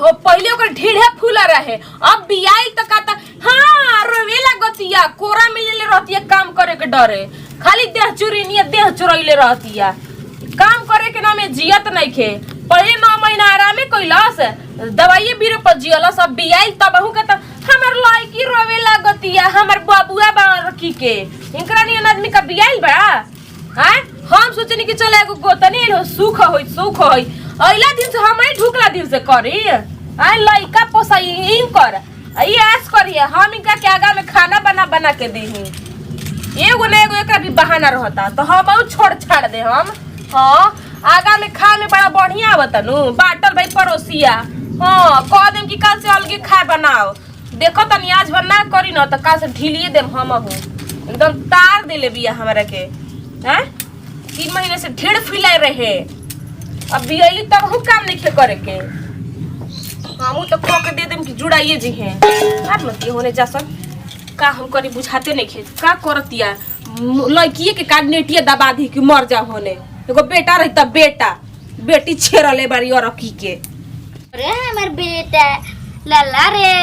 हो पहले ओकर ढीढ़े फूला रहे अब बियाई त कहता हां रोवेला गतिया कोरा मिलले रहतिया काम करे के डरे खाली देह चुरीनिया देह चुरैले रहतिया काम करे के नामे जियत नहीं खे पहले 9 महीना आरामे कइलस दवाई बीरो पर जियलस अब बियाई तबहू के त हमर लड़की रोवेला गतिया हमर बाबुआ बा रखी के इनकरा नियन आदमी का बियाई बा हैं हम सोचनी कि चले एगो गोतनी हो सुख होई अइला दिन से हम ही ढुकला दिन से करी आ लइका पोसाई इन कर ई ऐस करिए हम इनका के आगा में खाना बना के देही एगो ना एगो एकरा भी बहाना रहता तो हम बहुत छोड़ छाड़ दे हम हां आगा में खा में बड़ा बढ़िया आवतनु बाटल भाई पड़ोसिया हां कह देम कि कल से अलगे खा बनाओ देखो तनी आज बना करी न त कल से ढीलिए देम हम हूं एकदम तार देले बिया हमरा के हैं 3 महीने से ढेर फिलाए रहे अब बियाली तब हम काम नहीं करे के हमू तो खो के दे देम कि जुड़ाइए जी हैं आज मत ये होने जासन का हम करी बुझाते नहीं खे का करतिया लड़कीए के कागनेटिया दबा दी कि मर जा होने एगो बेटा रही त बेटा बेटी छेरले बारी और की के अरे हमर बेटा लल्ला रे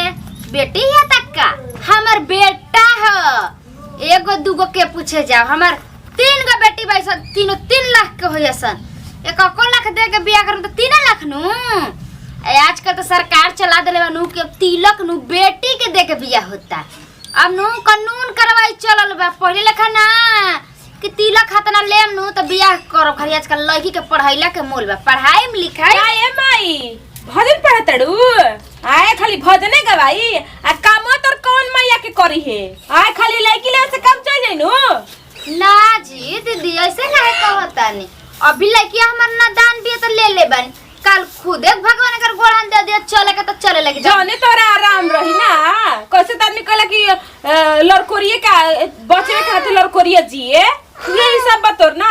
बेटी है तक्का हमर बेटा है एगो दूगो के पूछे जाओ हमर 3 गो बेटी भाई सब तीनों 3 लाख के होयसन 1 लाख दे के बियाह करम त 3 लाख नु आजकल तो सरकार चला देले नु के तिलक नु बेटी के दे के बियाह होता अब नु कानून करवाई चलल बा पहले लेखा ना कि तिलक खातना लेम नु त बियाह करो खाली आजकल लड़की के पढ़ाईला के मोल बा पढ़ाई में लिखाई आए माई भजन पढ़तड़ू आए खाली भजने गवाई आ काम तोर कौन मैया के करी है आए खाली लड़की ले से काम चल जाई नु ना जी दीदी ऐसे काहे कहता नहीं अभी लड़की हमर ना दान दिए तो ले बन कल खुदे भगवान कर गोड़ान दे दिया चले के तो चले लगे जाने तोरा आराम रही ना कैसे तनी कहला कि लड़कोरिए का बचवे खातिर लड़कोरिए जिए यही सब बतोर ना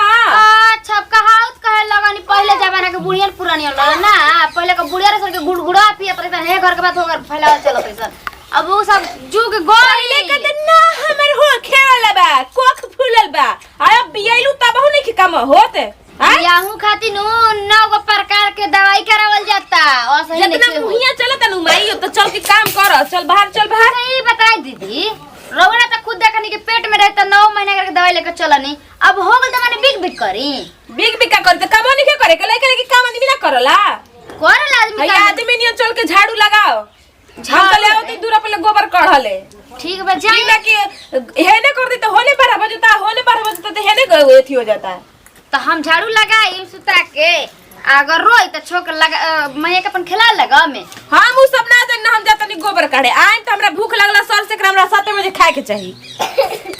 अच्छा कहावत कहे लगानी पहले जमाना के बुढ़िया पुरानी वाला ना पहले के बुढ़िया सर के गुड़गुड़ा पिया पड़ता है घर के बात होकर फैला चलत है सर अब वो सब जुग गोली के ना हमर हो खेला बा कोख फूलल बा आय बियाइलू तबहू नहीं के काम होते याहू खाती नु 9 गो प्रकार के दवाई करावल जाता और सही नहीं जितना मुहिया चलत नु माई तो चल के काम कर चल बाहर सही बताई दीदी रोवना त खुद देखनी के पेट में रहता 9 महीना के दवाई लेकर चलनी अब हो गल त माने बिग करी का करते काम नहीं करे के लेके के काम आदमी ना करला आदमी का आदमी नहीं चल के झाड़ू लगाओ झाड़ ले आवती दूर पे गोबर कढ़ले ठीक बा जाई ना कि हेने कर दी तो होने पर बजता तो हेने एथी हो जाता है तो हम झाड़ू लगाई सुता के अगर रोई त छोक लगा मैं के अपन खिला लगा में हम उ सब ना देन हम जाता नहीं गोबर काढ़े आइन त हमरा भूख लागला सर से हमरा 7 बजे खाए के चाहिए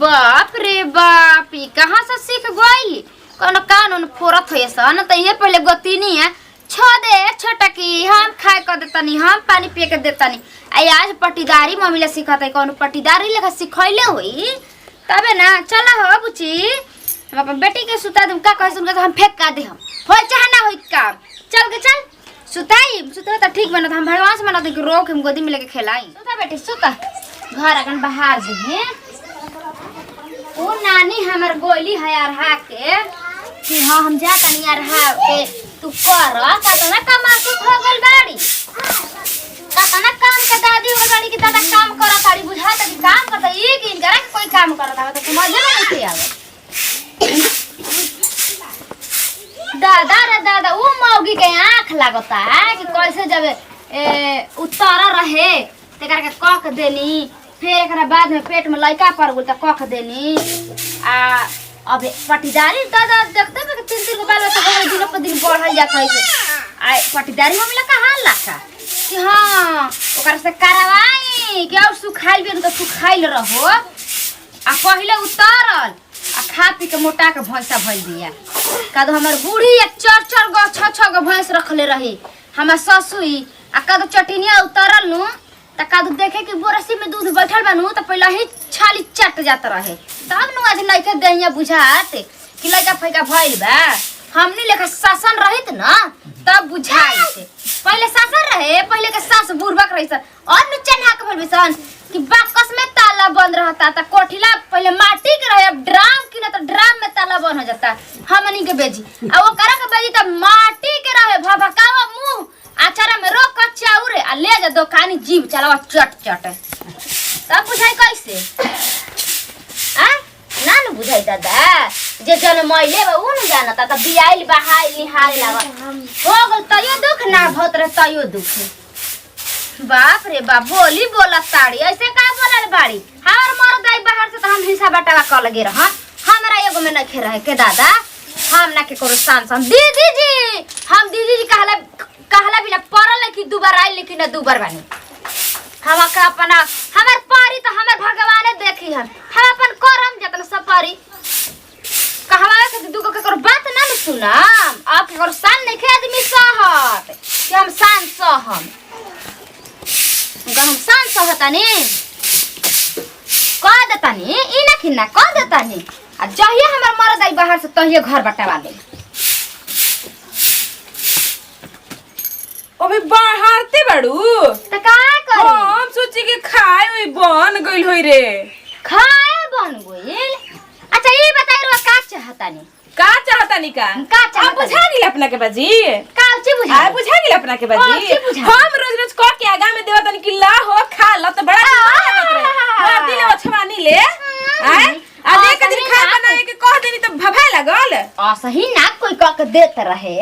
बाप रे बाप ई कहां से सीख गई कोनो कानून फोरत होय सन त ये पहले गति नहीं है दे छोटा की हम खाए कर देतनी हम पानी पिए के देतनी आज पटीदारी मम्मी ले सिखाते कोनो पटीदारी लेखा सिखैले होई तबे ना चला हो बुची हम अपन बेटी के सुता दूं का कह सुन के हम फेंक का दे हम होय चाहना होई काम चल सुता त ठीक बनत हम भगवान से मनत कि रोक हम गोदी में लेके खेलाई सुता बेटी सुता घर अगन बाहर दे ओ नानी हमर गोली है यार हा के कि हां हम जा तनी यार हा के तू कर तना कमा के हो गल बाड़ी तना काम के दादी हो बाड़ी कि दादा काम करत ताड़ी बुझात कि काम करत एक दिन करा कोई काम करत है तो समझ में नहीं आवे दादा वो मौगी के आंख लागता है कि कैसे जब उतारा रहे तेकर के कख देनी फिर एकरा बाद में पेट में लइका पर गुल त कख देनी आ अब पटीदारी दादा देखते में 3 गो बाल बच्चा हो दिन पर दिन बढ़ल जात है आ पटीदारी हमला कहां लाका कि हां ओकर से करवाई कि और सुखाइल भी तो सुखाइल रहो आ पहले उतारल आ खा पी के मोटा के भैंसा भइल दिया कद हमर बूढ़ी 4 गो 6 गो भैंस रखले रही हमर ससुई आ कद चटनिया उतारल नु त कद देखे कि बोरसी में दूध बैठल बानू त पहले ही छाली चट जात रहे तब नु आज लइका दहिया बुझात कि लइका फैका भइल बा हमनी लेखा शासन रहित ना तब बुझाइत पहले शासन रहे पहले के सास बुरबक रही सन और नु चन्हा के भइल सन कि बाकस में ताला बंद रहता त कोठिला पहले माटी के रहे अब ड्राम की ना त ड्राम में ताला बंद हो जाता हमनी के बेजी आ वो करा के बेजी त माटी के रहे भभकावा मुंह आचारा में रोक जा दुकानी जीव चलावा चट चट तब बुझाई कैसे आ ना न बुझाई दादा जे जन मैले बा उ न जानता त बियाइल बहाइल निहाल लावा हो गल तयो दुख ना भत रे तयो दुख बाप रे बाप बोली बोला साड़ी ऐसे का बोलल बाड़ी हमार मर दाई बाहर से त हम हिस्सा बटावा क लगे रह हमरा एगो में न खे रहे के दादा हम ना के करो सान दीदी जी हम दीदी जी कहला बिना पड़ल कि दुबार आइल लेकिन दू बार बानी हम का अपना हमर पारी तो हमर भगवान देखी हम अपन करम जतन सब पारी कहवा के दुगो के करो बात ना न सुनाम आप के करो सान नहीं खे आदमी सहत कि हम सान सहम हम सान सहतानी कह देतानी ई ना खिन्ना कह देतानी आ जहिए हमर मरद आई बाहर से तहिए घर बटावा ले अबे बाहरते बाड़ू त का करे हम सोची के खाए ओई बन गइल होई रे खाए बन गइल अच्छा ई बताई रो का चाहतानी का चाहतानी का चाहतानी बुझा गेल अपना के बाजी काची बुझा आ बुझा गेल अपना के बाजी हम रोज रोज क के आगा में देवतन कि ला हो खा ल त बड़ा लागत रे हां दिले ओछवानी ले आय आ देख दिन खा बनाए के कह देनी त भभा लागल आ सही ना कोई क के देत रहे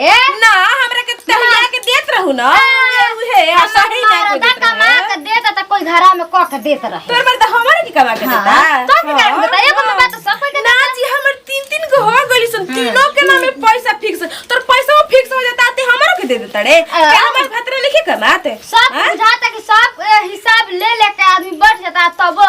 ना हमरा के तहिया के देत रहू ना उहे आ सही ना कोई देत कमा के देत त कोई घरा में क के देत रहे तोर मर्द हमरे की कमा के देता तो के का देता एगो में बात सब कोई के ना जी हमर 3 गो हो गइली सन तीनों के नाम में पैसा फिक्स तोर पैसा फिक्स हो जाता ते हमरो के दे देता रे क्या हमर भतरे लिखे करनाते सब बुझाता कि सब हिसाब ले लेके आदमी बैठ जाता तब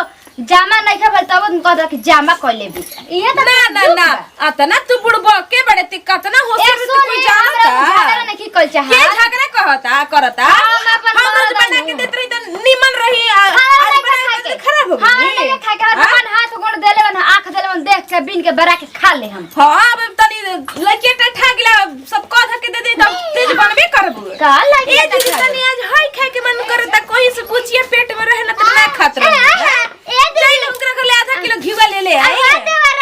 जामा नहीं खबर तब कहता कि जामा कर लेबी ये त ना ना अतना तू बुड़बो के बड़े ते कतना होशियार तू कोई जानता झगड़ा नहीं कल चाह के झगड़ा कहता करता हम रोज बना के देत रही त निमन रही आज बना के खराब हो गई हां नहीं खाए के अपन हाथ गोड़ देले बन आंख देले बन देख के बिन के बरा के खा ले हम हां अब तनी लइके टा ठा गेला सब कह धके दे दे त तेज बनबे करबू का लगे ए जी तनी आज हाय खाए के मन करता कोई से पूछिए पेट में रहे ना त ना खात रहे जाइल उनकरा घर ले आधा किलो घीवा ले ले आए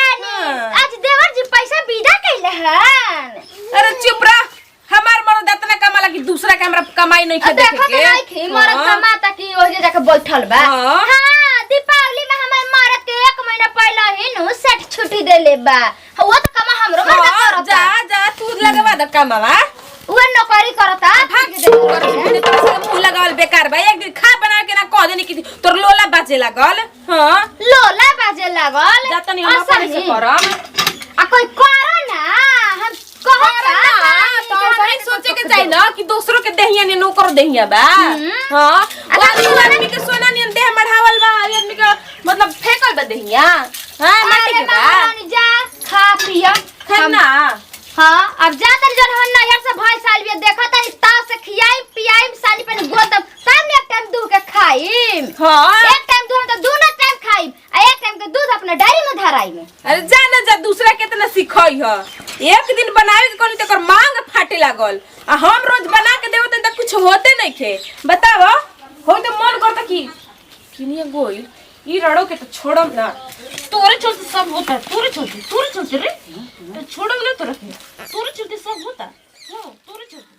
आज देवर जी पैसा विदा कइले हन अरे चुप रह हमार मर्द इतना कमाला कि दूसरा के हमरा कमाई नहीं खे देखे के नहीं खे मरद कमाता कि ओजे जाके बैठल बा हां दीपावली में हमर मरद के 1 महीना पहले ही नु सेट छुट्टी देले बा वो तो कमा हमरो मर्द करता जा तू लगवा द कमावा वो नौकरी करता भाग दे मुंह लगावल बेकार बा एक दिन खा बना के ना कह देनी कि तोर लोला बाजे लागल हां लोला बाजे लागल जातनी हम अपन से करम आ कोई करो ना हम कहता तो सही सोचे के चाहिए ना कि दूसरों के देहिया ने नौकर देहिया बा हां आदमी के सोना नियन देह मढ़ावल बा आदमी के मतलब फेकल बा देहिया हां माटी के बा जा खा पिया खाना हां अब जातर जन हम नहर से भाई साल भी देखत है ताव से खियाई पियाई साली पे गोदम सामने एक टाइम दूध के खाई हां एक टाइम दूध तो दोनों टाइम खाई आ एक टाइम के दूध अपना डायरी में धराई में अरे जा ना जा दूसरा केतना सिखई ह एक दिन बनावे के कोनी तकर मांग फाटे लागल आ हम रोज बना के देबो त कुछ होते नहीं खे बताओ हो तो मन करता कि किनिया गोइल ई रड़ो के तो छोड़म ना तोरे चलते सब होता है तोरे चलते रे तो छोड़म ना तो रखे तोरे चलते सब होता हां तोरे चलते